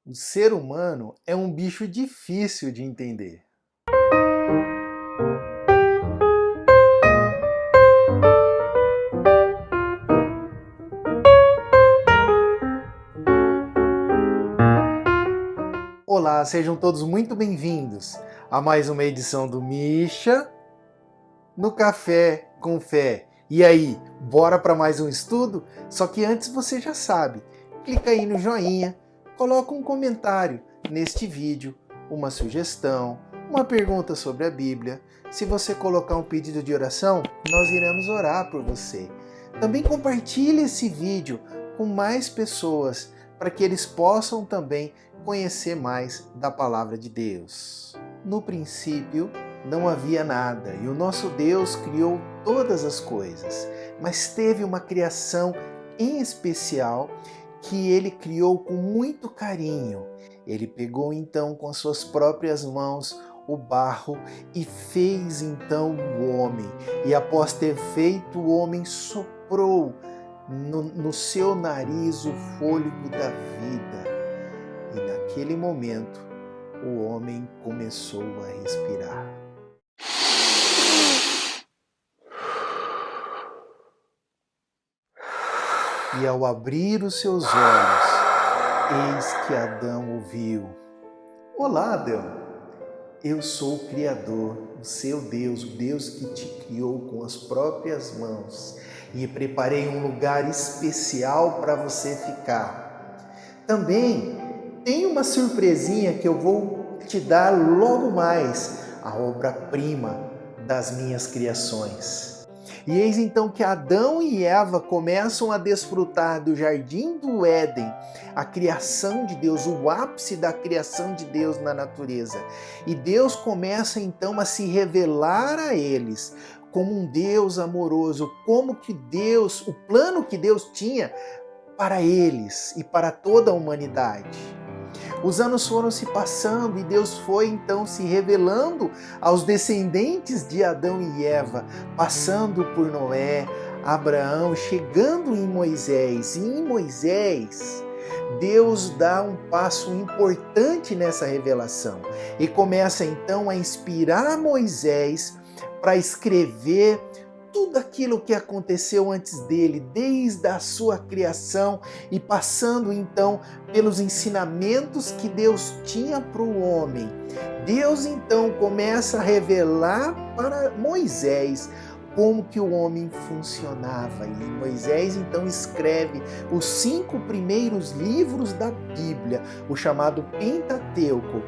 O ser humano é um bicho difícil de entender. Olá, sejam todos muito bem-vindos a mais uma edição do Misha no Café com Fé. E aí, bora para mais um estudo? Só que antes você já sabe, clica aí no joinha, coloca um comentário neste vídeo, uma sugestão, uma pergunta sobre a Bíblia. Se você colocar um pedido de oração, nós iremos orar por você. Também compartilhe esse vídeo com mais pessoas para que eles possam também conhecer mais da palavra de Deus. No princípio, não havia nada e o nosso Deus criou todas as coisas, mas teve uma criação em especial que ele criou com muito carinho. Ele pegou então com suas próprias mãos o barro e fez então o homem. E após ter feito o homem, soprou no seu nariz o fôlego da vida. E naquele momento, o homem começou a respirar. E ao abrir os seus olhos, eis que Adão ouviu: Olá, Adão, eu sou o Criador, o seu Deus, o Deus que te criou com as próprias mãos, e preparei um lugar especial para você ficar. Também tem uma surpresinha que eu vou te dar logo mais, a obra-prima das minhas criações. E eis então que Adão e Eva começam a desfrutar do jardim do Éden, a criação de Deus, o ápice da criação de Deus na natureza. E Deus começa então a se revelar a eles como um Deus amoroso, como que Deus, o plano que Deus tinha para eles e para toda a humanidade. Os anos foram se passando e Deus foi então se revelando aos descendentes de Adão e Eva, passando por Noé, Abraão, chegando em Moisés. E em Moisés, Deus dá um passo importante nessa revelação e começa então a inspirar Moisés para escrever tudo aquilo que aconteceu antes dele, desde a sua criação e passando então pelos ensinamentos que Deus tinha para o homem. Deus então começa a revelar para Moisés como que o homem funcionava. E Moisés então escreve os 5 primeiros livros da Bíblia, o chamado Pentateuco,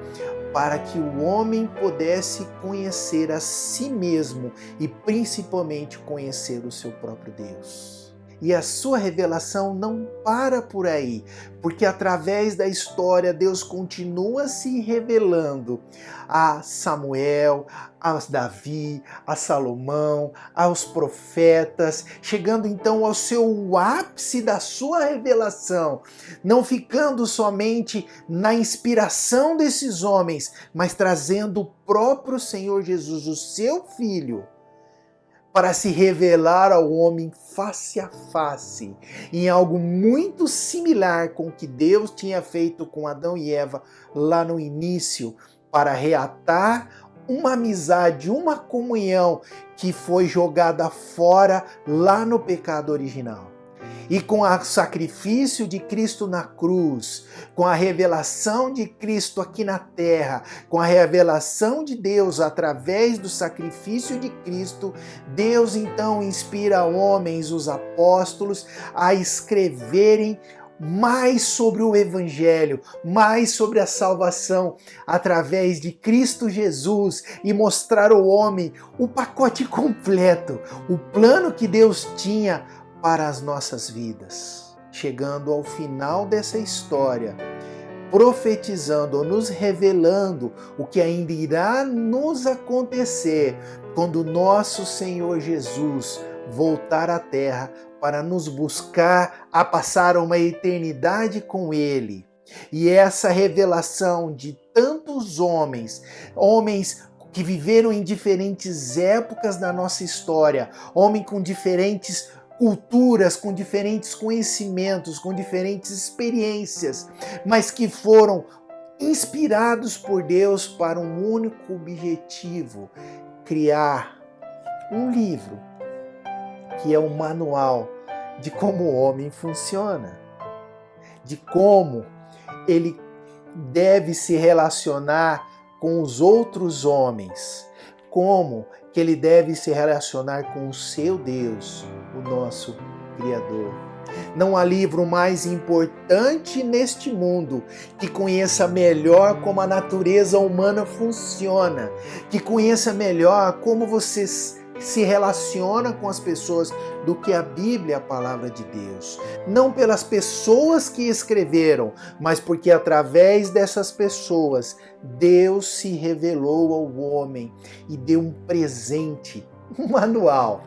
para que o homem pudesse conhecer a si mesmo e principalmente conhecer o seu próprio Deus. E a sua revelação não para por aí, porque através da história Deus continua se revelando a Samuel, a Davi, a Salomão, aos profetas, chegando então ao seu ápice da sua revelação, não ficando somente na inspiração desses homens, mas trazendo o próprio Senhor Jesus, o seu Filho, para se revelar ao homem face a face, em algo muito similar com o que Deus tinha feito com Adão e Eva lá no início, para reatar uma amizade, uma comunhão que foi jogada fora lá no pecado original. E com o sacrifício de Cristo na cruz, com a revelação de Cristo aqui na terra, com a revelação de Deus através do sacrifício de Cristo, Deus então inspira homens, os apóstolos, a escreverem mais sobre o Evangelho, mais sobre a salvação através de Cristo Jesus e mostrar ao homem o pacote completo, o plano que Deus tinha para as nossas vidas. Chegando ao final dessa história, profetizando ou nos revelando o que ainda irá nos acontecer quando nosso Senhor Jesus voltar à terra para nos buscar a passar uma eternidade com Ele. E essa revelação de tantos homens que viveram em diferentes épocas da nossa história, homens com diferentes culturas, com diferentes conhecimentos, com diferentes experiências, mas que foram inspirados por Deus para um único objetivo: criar um livro que é um manual de como o homem funciona, de como ele deve se relacionar com os outros homens, como que ele deve se relacionar com o seu Deus, o nosso Criador. Não há livro mais importante neste mundo que conheça melhor como a natureza humana funciona, que conheça melhor como você se relaciona com as pessoas do que a Bíblia, a palavra de Deus. Não pelas pessoas que escreveram, mas porque através dessas pessoas Deus se revelou ao homem e deu um presente, um manual,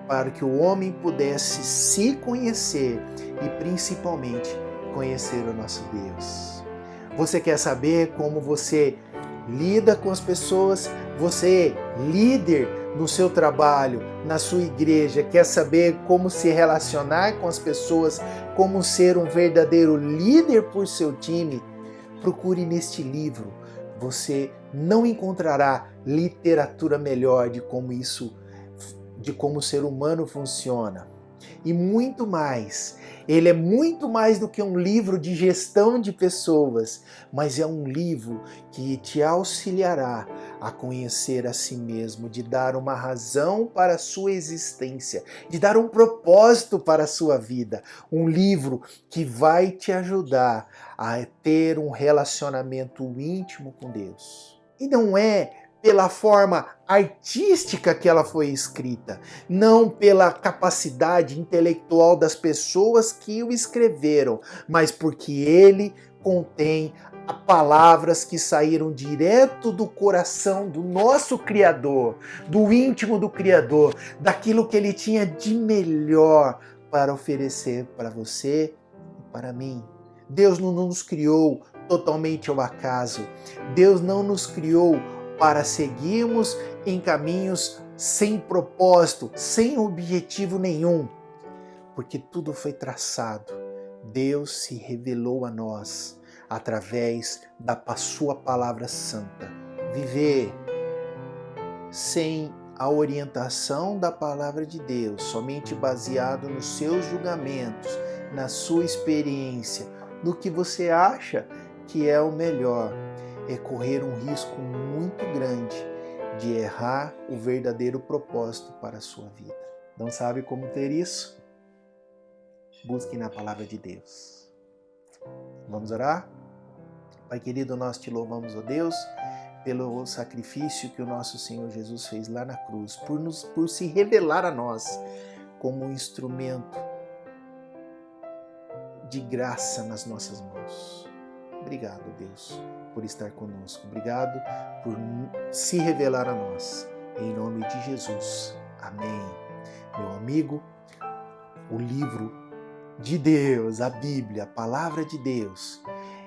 para que o homem pudesse se conhecer e principalmente conhecer o nosso Deus. Você quer saber como você lida com as pessoas? Você, líder no seu trabalho, na sua igreja, quer saber como se relacionar com as pessoas, como ser um verdadeiro líder por seu time? Procure neste livro. Você não encontrará literatura melhor de como o ser humano funciona. E muito mais. Ele é muito mais do que um livro de gestão de pessoas, mas é um livro que te auxiliará a conhecer a si mesmo, de dar uma razão para a sua existência, de dar um propósito para a sua vida. Um livro que vai te ajudar a ter um relacionamento íntimo com Deus. E não é pela forma artística que ela foi escrita, não pela capacidade intelectual das pessoas que o escreveram, mas porque ele contém palavras que saíram direto do coração do nosso Criador, do íntimo do Criador, daquilo que ele tinha de melhor para oferecer para você e para mim. Deus não nos criou totalmente ao acaso. Deus não nos criou para seguirmos em caminhos sem propósito, sem objetivo nenhum, porque tudo foi traçado. Deus se revelou a nós através da sua palavra santa. Viver sem a orientação da palavra de Deus, somente baseado nos seus julgamentos, na sua experiência, no que você acha que é o melhor, é correr um risco muito grande de errar o verdadeiro propósito para a sua vida. Não sabe como ter isso? Busque na palavra de Deus. Vamos orar? Pai querido, nós te louvamos, ó Deus, pelo sacrifício que o nosso Senhor Jesus fez lá na cruz, por se revelar a nós como um instrumento de graça nas nossas mãos. Obrigado, Deus, por estar conosco. Obrigado por se revelar a nós. Em nome de Jesus. Amém. Meu amigo, o livro de Deus, a Bíblia, a Palavra de Deus,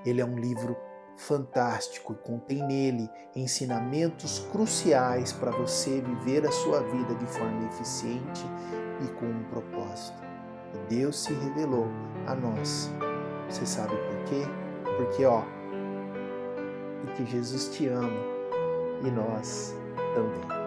ele é um livro fantástico e contém nele ensinamentos cruciais para você viver a sua vida de forma eficiente e com um propósito. E Deus se revelou a nós. Você sabe por quê? Porque Jesus te ama e nós também.